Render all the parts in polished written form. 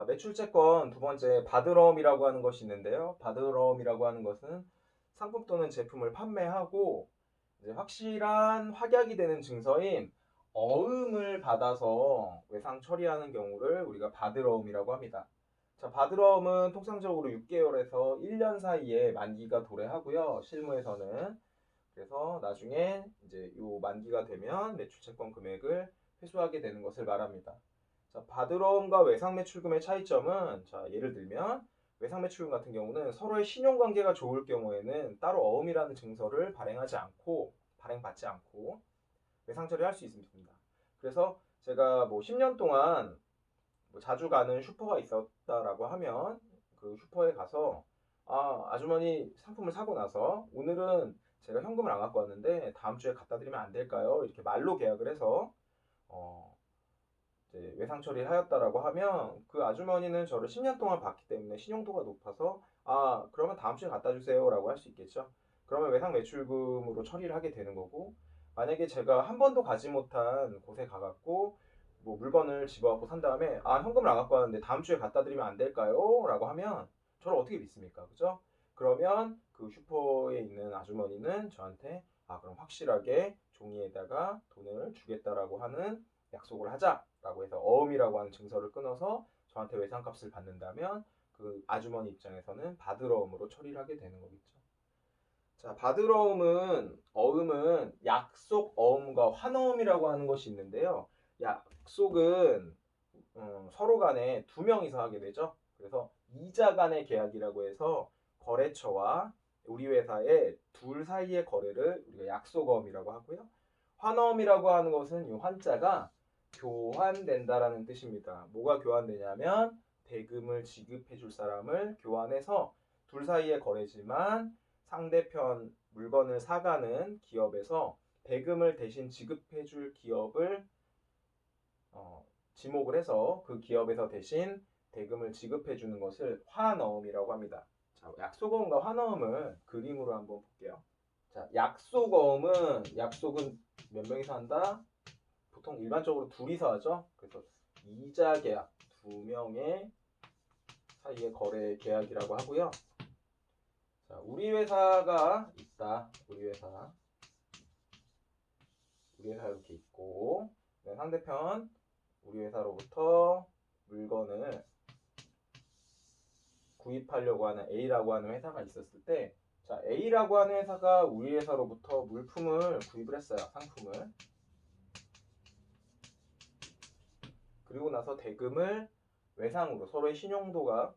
매출채권 두 번째 바드럼이라고 하는 것이 있는데요. 바드럼이라고 하는 것은 상품 또는 제품을 판매하고 이제 확실한 확약이 되는 증서인 어음을 받아서 외상 처리하는 경우를 우리가 바드럼이라고 합니다. 자, 바드럼은 통상적으로 6개월에서 1년 사이에 만기가 도래하고요. 실무에서는. 그래서 나중에 이제 요 만기가 되면 매출채권 금액을 회수하게 되는 것을 말합니다. 자, 바드럼과 외상매출금의 차이점은 자, 예를 들면 외상매출금 같은 경우는 서로의 신용관계가 좋을 경우에는 따로 어음이라는 증서를 발행받지 않고 외상 처리할 수 있습니다. 그래서 제가 뭐 10년 동안 뭐 자주 가는 슈퍼가 있었다라고 하면 그 슈퍼에 가서 아주머니 상품을 사고 나서 오늘은 제가 현금을 안 갖고 왔는데 다음 주에 갖다 드리면 안 될까요? 이렇게 말로 계약을 해서 어, 이제 외상 처리를 하였다라고 하면 그 아주머니는 저를 10년 동안 봤기 때문에 신용도가 높아서 그러면 다음 주에 갖다 주세요라고 할 수 있겠죠. 그러면 외상 매출금으로 처리를 하게 되는 거고 만약에 제가 한 번도 가지 못한 곳에 가갖고 뭐 물건을 집어갖고 산 다음에 현금을 안 갖고 왔는데 다음 주에 갖다 드리면 안 될까요? 라고 하면 저를 어떻게 믿습니까? 그죠? 그러면 그 슈퍼에 있는 아주머니는 저한테 그럼 확실하게 종이에다가 돈을 주겠다라고 하는 약속을 하자라고 해서 어음이라고 하는 증서를 끊어서 저한테 외상값을 받는다면 그 아주머니 입장에서는 바드러움으로 처리를 하게 되는 거겠죠. 자, 바드러움은 어음은 약속 어음과 환어음이라고 하는 것이 있는데요. 약속은 서로 간에 두 명이서 하게 되죠. 그래서 이자 간의 계약이라고 해서 거래처와 우리 회사의 둘 사이의 거래를 우리가 약속어음이라고 하고요. 환어음이라고 하는 것은 이 환자가 교환된다라는 뜻입니다. 뭐가 교환되냐면 대금을 지급해 줄 사람을 교환해서 둘 사이의 거래지만 상대편 물건을 사가는 기업에서 대금을 대신 지급해 줄 기업을 지목을 해서 그 기업에서 대신 대금을 지급해 주는 것을 환어음이라고 합니다. 자, 약속어음과 환어음을 그림으로 한번 볼게요. 자, 약속은 몇 명이서 한다? 보통 일반적으로 둘이서 하죠. 그래서 이자 계약, 두 명의 사이의 거래 계약이라고 하고요. 자, 우리 회사가 있다. 우리 회사 이렇게 있고 상대편 우리 회사로부터 물건을 구입하려고 하는 A라고 하는 회사가 있었을 때 자, A라고 하는 회사가 우리 회사로부터 물품을 구입을 했어요. 상품을. 그리고 나서 대금을 외상으로 서로의 신용도가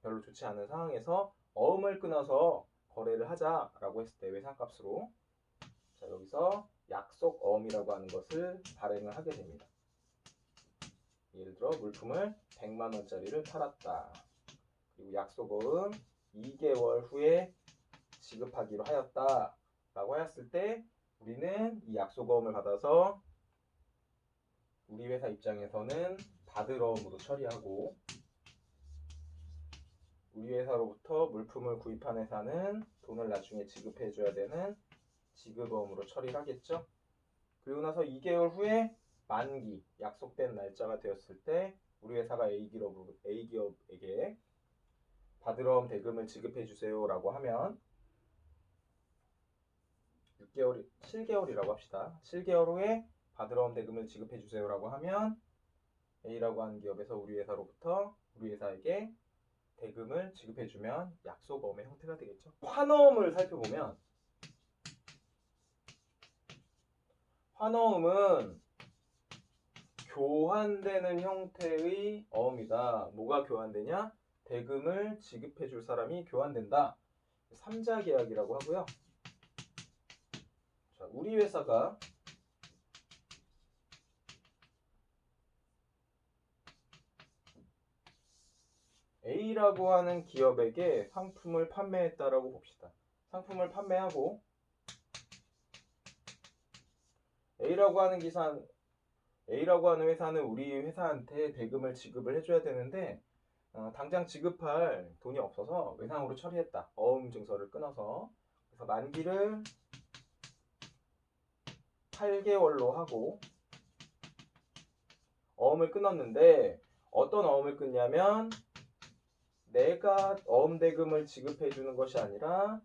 별로 좋지 않은 상황에서 어음을 끊어서 거래를 하자라고 했을 때 외상값으로 자, 여기서 약속 어음이라고 하는 것을 발행을 하게 됩니다. 예를 들어 물품을 100만 원짜리를 팔았다. 그리고 약속어음 2개월 후에 지급하기로 하였다 라고 하였을 때 우리는 이 약속어음을 받아서 우리 회사 입장에서는 바드러움으로 처리하고 우리 회사로부터 물품을 구입한 회사는 돈을 나중에 지급해 줘야 되는 지급어음으로 처리를 하겠죠. 그리고 나서 2개월 후에 만기 약속된 날짜가 되었을 때 우리 회사가 A기업에게 바드러움 대금을 지급해 주세요라고 하면 7개월이라고 합시다. 7개월 후에 바드러움 대금을 지급해 주세요라고 하면 A라고 하는 기업에서 우리 회사로부터 우리 회사에게 대금을 지급해 주면 약속어음의 형태가 되겠죠. 환어음을 살펴보면 환어음은 교환되는 형태의 어음이다. 뭐가 교환되냐? 대금을 지급해 줄 사람이 교환된다. 3자 계약이라고 하고요. 자, 우리 회사가 A라고 하는 기업에게 상품을 판매했다라고 봅시다. 상품을 판매하고 A라고 하는 회사는 우리 회사한테 대금을 지급을 해줘야 되는데 당장 지급할 돈이 없어서 외상으로 처리했다. 어음 증서를 끊어서. 그래서 만기를 8개월로 하고 어음을 끊었는데 어떤 어음을 끊냐면 내가 어음 대금을 지급해 주는 것이 아니라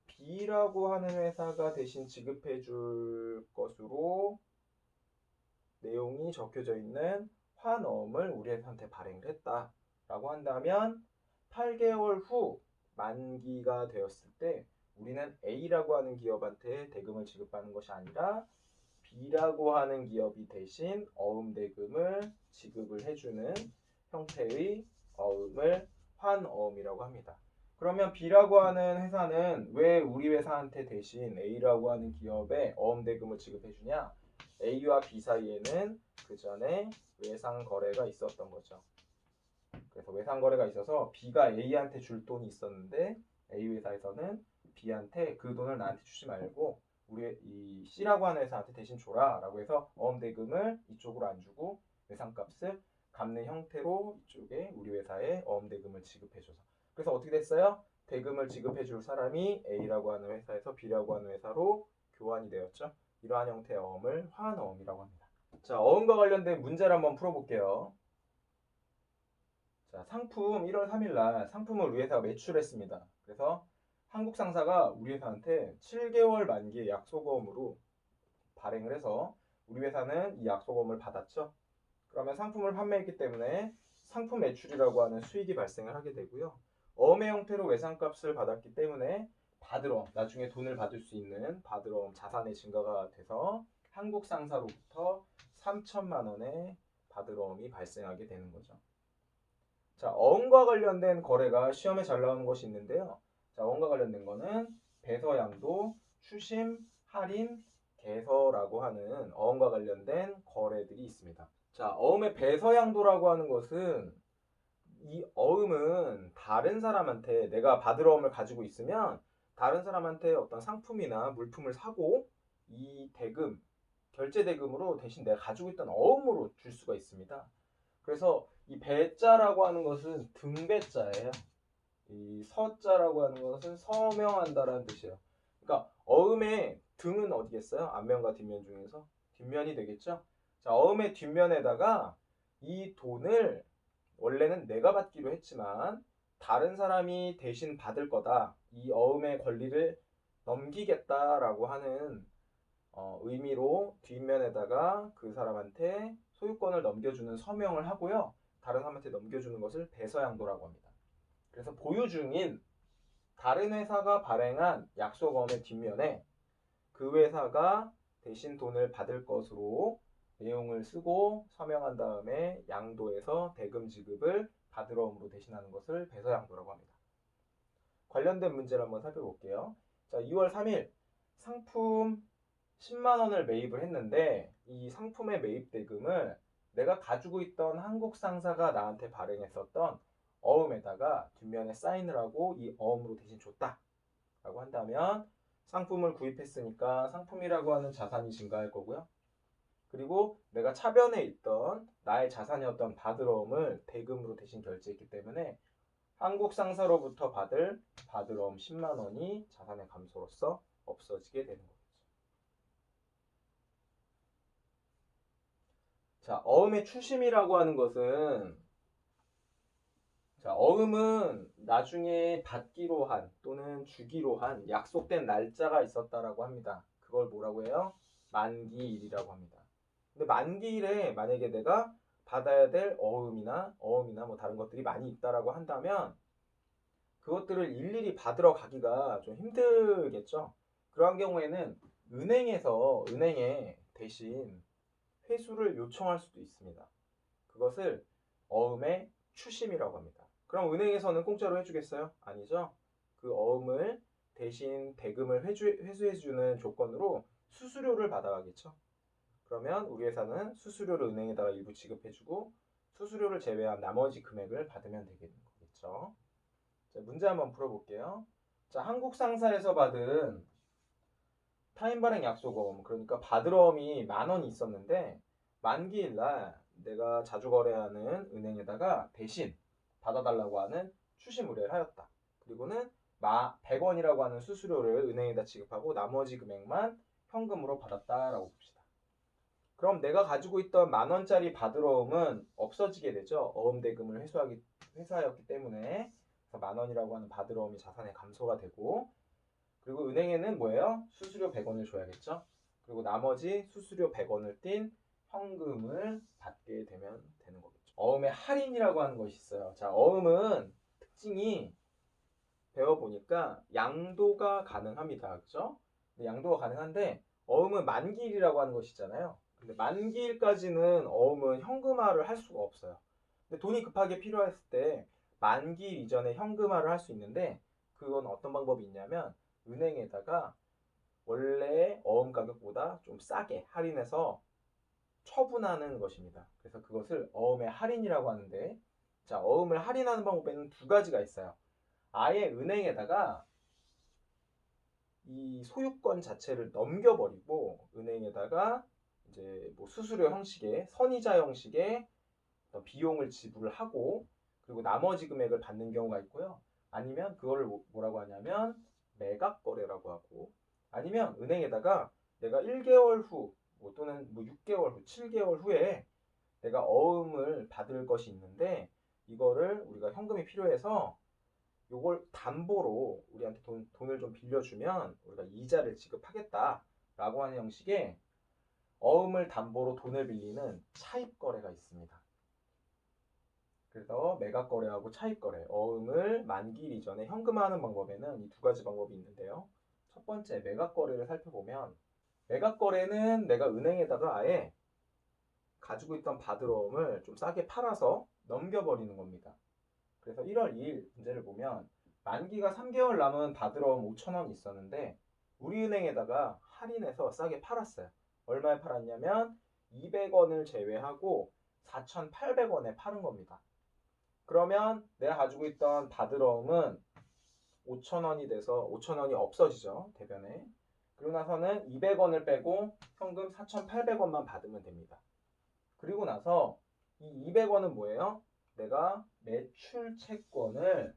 B라고 하는 회사가 대신 지급해 줄 것으로 내용이 적혀져 있는 환어음을 우리 회사한테 발행을 했다라고 한다면 8개월 후 만기가 되었을 때 우리는 A라고 하는 기업한테 대금을 지급하는 것이 아니라 B라고 하는 기업이 대신 어음 대금을 지급을 해주는 형태의 어음을 환어음이라고 합니다. 그러면 B라고 하는 회사는 왜 우리 회사한테 대신 A라고 하는 기업에 어음 대금을 지급해주냐? A와 B 사이에는 그 전에 외상 거래가 있었던 거죠. 그래서 외상 거래가 있어서 B가 A한테 줄 돈이 있었는데 A 회사에서는 B한테 그 돈을 나한테 주지 말고 우리 이 C라고 하는 회사한테 대신 줘라라고 해서 어음 대금을 이쪽으로 안 주고 외상값을 갚는 형태로 이쪽에 우리 회사에 어음 대금을 지급해줘서 그래서 어떻게 됐어요? 대금을 지급해줄 사람이 A라고 하는 회사에서 B라고 하는 회사로 교환이 되었죠. 이러한 형태의 어음을 환어음이라고 합니다. 자, 어음과 관련된 문제를 한번 풀어볼게요. 자, 상품 1월 3일 날 상품을 우리 회사가 매출했습니다. 그래서 한국 상사가 우리 회사한테 7개월 만기의 약속어음으로 발행을 해서 우리 회사는 이 약속어음을 받았죠. 그러면 상품을 판매했기 때문에 상품 매출이라고 하는 수익이 발생을 하게 되고요. 어음의 형태로 외상값을 받았기 때문에 받으러 나중에 돈을 받을 수 있는 받으러 자산의 증가가 돼서 한국 상사로부터 3천만 원의 받으러움이 발생하게 되는 거죠. 자, 어음과 관련된 거래가 시험에 잘 나오는 것이 있는데요. 자, 어음과 관련된 거는 배서양도, 추심, 할인, 개서라고 하는 어음과 관련된 거래들이 있습니다. 자, 어음의 배서양도라고 하는 것은 이 어음은 다른 사람한테 내가 받을 어음을 가지고 있으면 다른 사람한테 어떤 상품이나 물품을 사고 이 대금, 결제 대금으로 대신 내가 가지고 있던 어음으로 줄 수가 있습니다. 그래서 이 배자라고 하는 것은 등배자예요. 이 서자라고 하는 것은 서명한다라는 뜻이에요. 그러니까 어음의 등은 어디겠어요? 앞면과 뒷면 중에서 뒷면이 되겠죠. 자, 어음의 뒷면에다가 이 돈을 원래는 내가 받기로 했지만 다른 사람이 대신 받을 거다. 이 어음의 권리를 넘기겠다라고 하는 의미로 뒷면에다가 그 사람한테 소유권을 넘겨주는 서명을 하고요. 다른 사람한테 넘겨주는 것을 배서양도라고 합니다. 그래서 보유 중인 다른 회사가 발행한 약속어음의 뒷면에 그 회사가 대신 돈을 받을 것으로 내용을 쓰고 서명한 다음에 양도해서 대금 지급을 받으러옴으로 대신하는 것을 배서양도라고 합니다. 관련된 문제를 한번 살펴볼게요. 자, 2월 3일 상품 10만 원을 매입을 했는데 이 상품의 매입 대금을 내가 가지고 있던 한국 상사가 나한테 발행했었던 어음에다가 뒷면에 사인을 하고 이 어음으로 대신 줬다 라고 한다면 상품을 구입했으니까 상품이라고 하는 자산이 증가할 거고요. 그리고 내가 차변에 있던 나의 자산이었던 받으러옴을 대금으로 대신 결제했기 때문에 한국 상사로부터 받을 받으러옴 10만 원이 자산의 감소로서 없어지게 되는 거죠. 자, 어음의 추심이라고 하는 것은 자, 어음은 나중에 받기로 한 또는 주기로 한 약속된 날짜가 있었다라고 합니다. 그걸 뭐라고 해요? 만기일이라고 합니다. 근데 만기일에 만약에 내가 받아야 될 어음이나 뭐 다른 것들이 많이 있다라고 한다면 그것들을 일일이 받으러 가기가 좀 힘들겠죠. 그러한 경우에는 은행에 대신 회수를 요청할 수도 있습니다. 그것을 어음의 추심이라고 합니다. 그럼 은행에서는 공짜로 해주겠어요? 아니죠. 그 어음을 대신 대금을 회수해주는 조건으로 수수료를 받아가겠죠. 그러면 우리 회사는 수수료를 은행에다가 일부 지급해주고 수수료를 제외한 나머지 금액을 받으면 되겠는 거겠죠. 자, 문제 한번 풀어볼게요. 자, 한국 상사에서 받은 타임 발행 약속어음, 그러니까 받으러음이 10,000원이 있었는데 만기일 날 내가 자주 거래하는 은행에다가 대신 받아달라고 하는 추심 의뢰를 하였다. 그리고는 100원이라고 하는 수수료를 은행에다 지급하고 나머지 금액만 현금으로 받았다라고 봅시다. 그럼 내가 가지고 있던 10,000원짜리 바드러움은 없어지게 되죠. 어음대금을 회수하였기 때문에. 그래서 10,000원이라고 하는 바드러움이 자산의 감소가 되고, 그리고 은행에는 뭐예요? 수수료 100원을 줘야겠죠. 그리고 나머지 수수료 100원을 띈 현금을 받게 되면 되는 거겠죠. 어음의 할인이라고 하는 것이 있어요. 자, 어음은 특징이 배워보니까 양도가 가능합니다. 그죠? 양도가 가능한데 어음은 만기일이라고 하는 것이 있잖아요. 근데 만기일까지는 어음은 현금화를 할 수가 없어요. 근데 돈이 급하게 필요했을 때 만기일 이전에 현금화를 할 수 있는데 그건 어떤 방법이 있냐면 은행에다가 원래 어음 가격보다 좀 싸게 할인해서 처분하는 것입니다. 그래서 그것을 어음의 할인이라고 하는데, 자, 어음을 할인하는 방법에는 두 가지가 있어요. 아예 은행에다가 이 소유권 자체를 넘겨버리고 은행에다가 이제 뭐 수수료 형식의 선이자 형식의 비용을 지불을 하고 그리고 나머지 금액을 받는 경우가 있고요. 아니면 그거를 뭐라고 하냐면 매각 거래라고 하고, 아니면 은행에다가 내가 1개월 후 또는 뭐 6개월 후, 7개월 후에 내가 어음을 받을 것이 있는데 이거를 우리가 현금이 필요해서 요걸 담보로 우리한테 돈을 좀 빌려주면 우리가 이자를 지급하겠다라고 하는 형식의 어음을 담보로 돈을 빌리는 차입거래가 있습니다. 그래서 매각거래하고 차입거래, 어음을 만기일 이전에 현금화하는 방법에는 이 두 가지 방법이 있는데요. 첫 번째, 매각거래를 살펴보면 매각거래는 내가 은행에다가 아예 가지고 있던 바드러움을 좀 싸게 팔아서 넘겨버리는 겁니다. 그래서 1월 2일 문제를 보면 만기가 3개월 남은 바드러움 5,000원이 있었는데 우리은행에다가 할인해서 싸게 팔았어요. 얼마에 팔았냐면 200원을 제외하고 4,800원에 파는 겁니다. 그러면 내가 가지고 있던 바드러움은 5,000원이 돼서 5,000원이 없어지죠. 대변에. 그리고 나서는 200원을 빼고 현금 4,800원만 받으면 됩니다. 그리고 나서 이 200원은 뭐예요? 내가 매출 채권을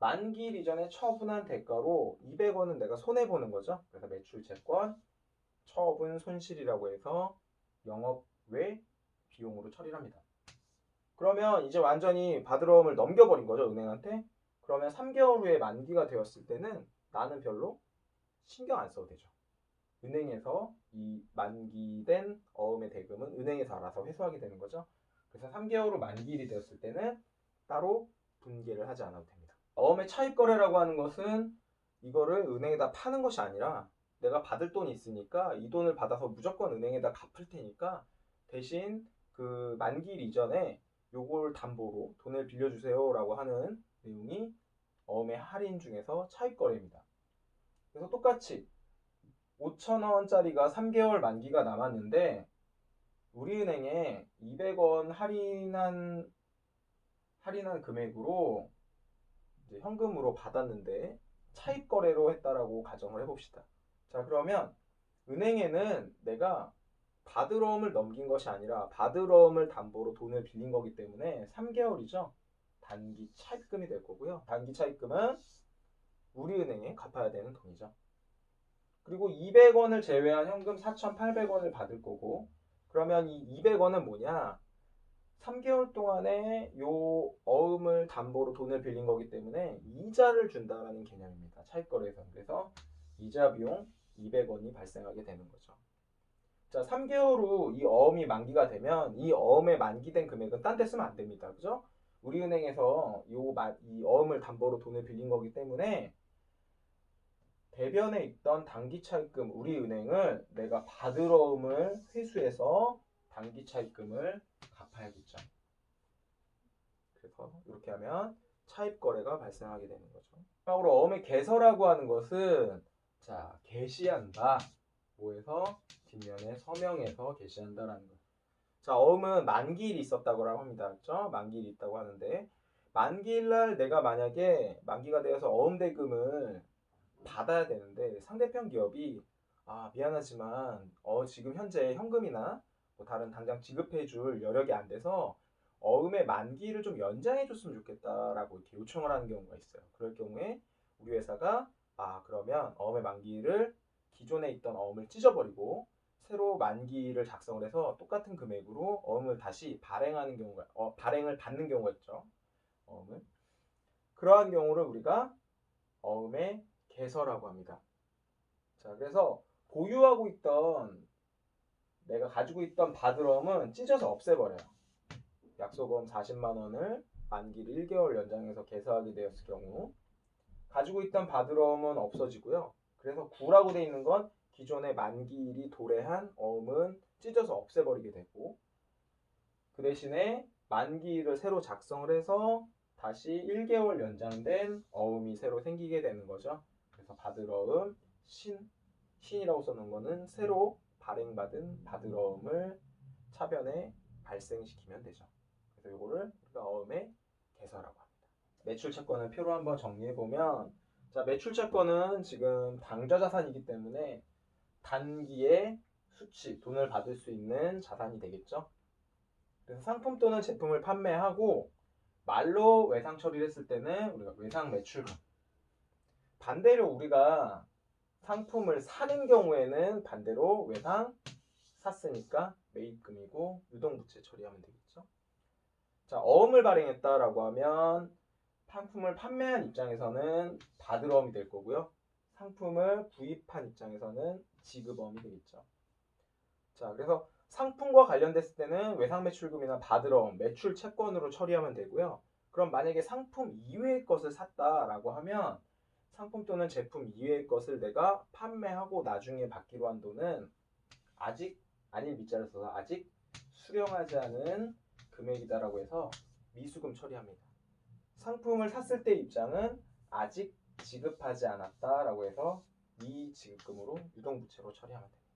만기일 이전에 처분한 대가로 200원은 내가 손해보는 거죠. 그래서 매출 채권 처분 손실이라고 해서 영업 외 비용으로 처리를 합니다. 그러면 이제 완전히 바드러움을 넘겨버린 거죠, 은행한테. 그러면 3개월 후에 만기가 되었을 때는 나는 별로 신경 안 써도 되죠. 은행에서 이 만기된 어음의 대금은 은행에서 알아서 회수하게 되는 거죠. 그래서 3개월 후 만기일이 되었을 때는 따로 분개를 하지 않아도 됩니다. 어음의 차입거래라고 하는 것은 이거를 은행에다 파는 것이 아니라 내가 받을 돈이 있으니까 이 돈을 받아서 무조건 은행에다 갚을 테니까 대신 그 만기일 이전에 요걸 담보로 돈을 빌려주세요 라고 하는 내용이 어음의 할인 중에서 차입거래입니다. 그래서 똑같이 5,000원짜리가 3개월 만기가 남았는데 우리은행에 200원 할인한 금액으로 이제 현금으로 받았는데 차입 거래로 했다라고 가정을 해봅시다. 자, 그러면 은행에는 내가 바드러움을 넘긴 것이 아니라 바드러움을 담보로 돈을 빌린 거기 때문에 3개월이죠. 단기 차입금이 될 거고요. 단기 차입금은 우리은행에 갚아야 되는 돈이죠. 그리고 200원을 제외한 현금 4,800원을 받을 거고, 그러면 이 200원은 뭐냐? 3개월 동안에 요 어음을 담보로 돈을 빌린 거기 때문에 이자를 준다라는 개념입니다. 차입거래에서는. 그래서 이자 비용 200원이 발생하게 되는 거죠. 자, 3개월 후 이 어음이 만기가 되면 이 어음에 만기된 금액은 딴 데 쓰면 안 됩니다. 그죠? 우리은행에서 이 어음을 담보로 돈을 빌린 거기 때문에 대변에 있던 단기 차입금 우리은행을 내가 바드러움을 회수해서 단기 차입금을 갚아야겠죠. 그래서 이렇게 하면 차입 거래가 발생하게 되는 거죠. 마지막으로 어음의 개서라고 하는 것은 자, 개시한다. 뭐에서 뒷면에 서명해서 개시한다라는 거. 자, 어음은 만기일이 있었다고 합니다. 그렇죠? 만기일이 있다고 하는데 만기일 날 내가 만약에 만기가 되어서 어음 대금을 받아야 되는데 상대편 기업이 미안하지만 지금 현재 현금이나 뭐 다른 당장 지급해줄 여력이 안 돼서 어음의 만기를 좀 연장해줬으면 좋겠다라고 이렇게 요청을 하는 경우가 있어요. 그럴 경우에 우리 회사가 그러면 어음의 만기를 기존에 있던 어음을 찢어버리고 새로 만기를 작성을 해서 똑같은 금액으로 어음을 다시 발행을 받는 경우가 있죠. 어음을. 그러한 경우를 우리가 어음의 개서라고 합니다. 자, 그래서 내가 가지고 있던 받을어음은 찢어서 없애버려요. 약속어음 40만 원을 만기를 1개월 연장해서 개서하게 되었을 경우 가지고 있던 받을어음은 없어지고요. 그래서 구라고 되어 있는 건 기존의 만기일이 도래한 어음은 찢어서 없애버리게 되고, 그 대신에 만기일을 새로 작성을 해서 다시 1개월 연장된 어음이 새로 생기게 되는 거죠. 그래서 받을어음 신이라고 써놓은 거는 새로 발행받은 받을어음을 차변에 발생시키면 되죠. 그래서 이거를 우리가 어음의 개서라고 합니다. 매출채권을 표로 한번 정리해보면, 자, 매출채권은 지금 당좌자산이기 때문에 단기에 수치, 돈을 받을 수 있는 자산이 되겠죠. 그래서 상품 또는 제품을 판매하고 말로 외상 처리를 했을 때는 우리가 외상 매출금. 반대로 우리가 상품을 사는 경우에는 반대로 외상 샀으니까 매입금이고 유동부채 처리하면 되겠죠. 자, 어음을 발행했다라고 하면 상품을 판매한 입장에서는 받을어음이 될 거고요. 상품을 구입한 입장에서는 지급어음이 되겠죠. 자, 그래서 상품과 관련됐을 때는 외상매출금이나 받을어음, 매출채권으로 처리하면 되고요. 그럼 만약에 상품 이외의 것을 샀다라고 하면 상품 또는 제품 이외의 것을 내가 판매하고 나중에 받기로 한 돈은 아직 아닐 밑자를 써서 아직 수령하지 않은 금액이다라고 해서 미수금 처리합니다. 상품을 샀을 때 입장은 아직 지급하지 않았다라고 해서 미지급금으로 유동부채로 처리하면 됩니다.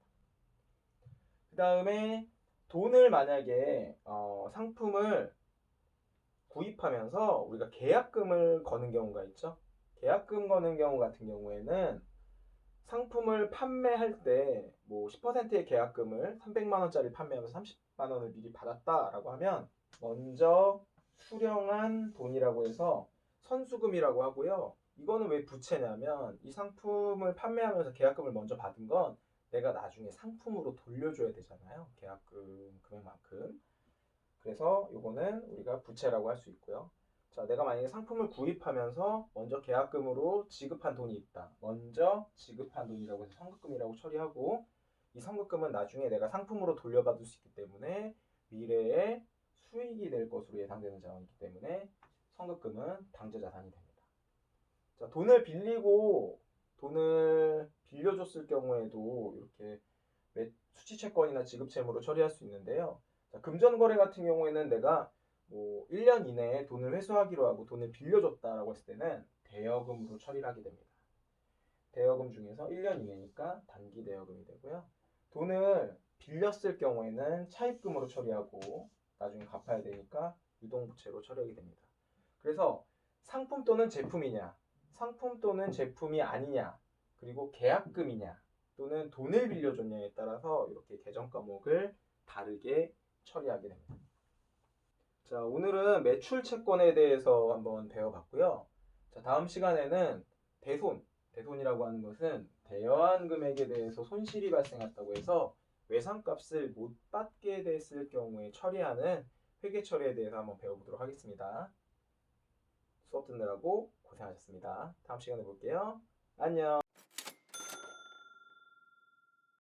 그 다음에 돈을 만약에 상품을 구입하면서 우리가 계약금을 거는 경우가 있죠. 계약금 거는 경우 같은 경우에는 상품을 판매할 때 뭐 10%의 계약금을 300만 원짜리 판매하면서 30만 원을 미리 받았다라고 하면 먼저 수령한 돈이라고 해서 선수금이라고 하고요. 이거는 왜 부채냐면 이 상품을 판매하면서 계약금을 먼저 받은 건 내가 나중에 상품으로 돌려줘야 되잖아요. 계약금 금액만큼. 그래서 이거는 우리가 부채라고 할 수 있고요. 자, 내가 만약에 상품을 구입하면서 먼저 계약금으로 지급한 돈이 있다. 먼저 지급한 돈이라고 해서 선급금이라고 처리하고, 이 선급금은 나중에 내가 상품으로 돌려받을 수 있기 때문에 미래에 수익이 될 것으로 예상되는 자원이기 때문에 선급금은 당좌자산이 됩니다. 자, 돈을 빌려줬을 경우에도 이렇게 수취채권이나 지급채무로 처리할 수 있는데요. 자, 금전거래 같은 경우에는 내가 뭐 1년 이내에 돈을 회수하기로 하고 돈을 빌려줬다라고 했을 때는 대여금으로 처리를 하게 됩니다. 대여금 중에서 1년 이내니까 단기 대여금이 되고요. 돈을 빌렸을 경우에는 차입금으로 처리하고 나중에 갚아야 되니까 유동부채로 처리하게 됩니다. 그래서 상품 또는 제품이냐, 상품 또는 제품이 아니냐, 그리고 계약금이냐, 또는 돈을 빌려줬냐에 따라서 이렇게 계정 과목을 다르게 처리하게 됩니다. 자, 오늘은 매출 채권에 대해서 한번 배워봤고요. 자, 다음 시간에는 대손이라고 하는 것은 대여한 금액에 대해서 손실이 발생했다고 해서 외상값을 못 받게 됐을 경우에 처리하는 회계 처리에 대해서 한번 배워보도록 하겠습니다. 수업 듣느라고 고생하셨습니다. 다음 시간에 볼게요. 안녕.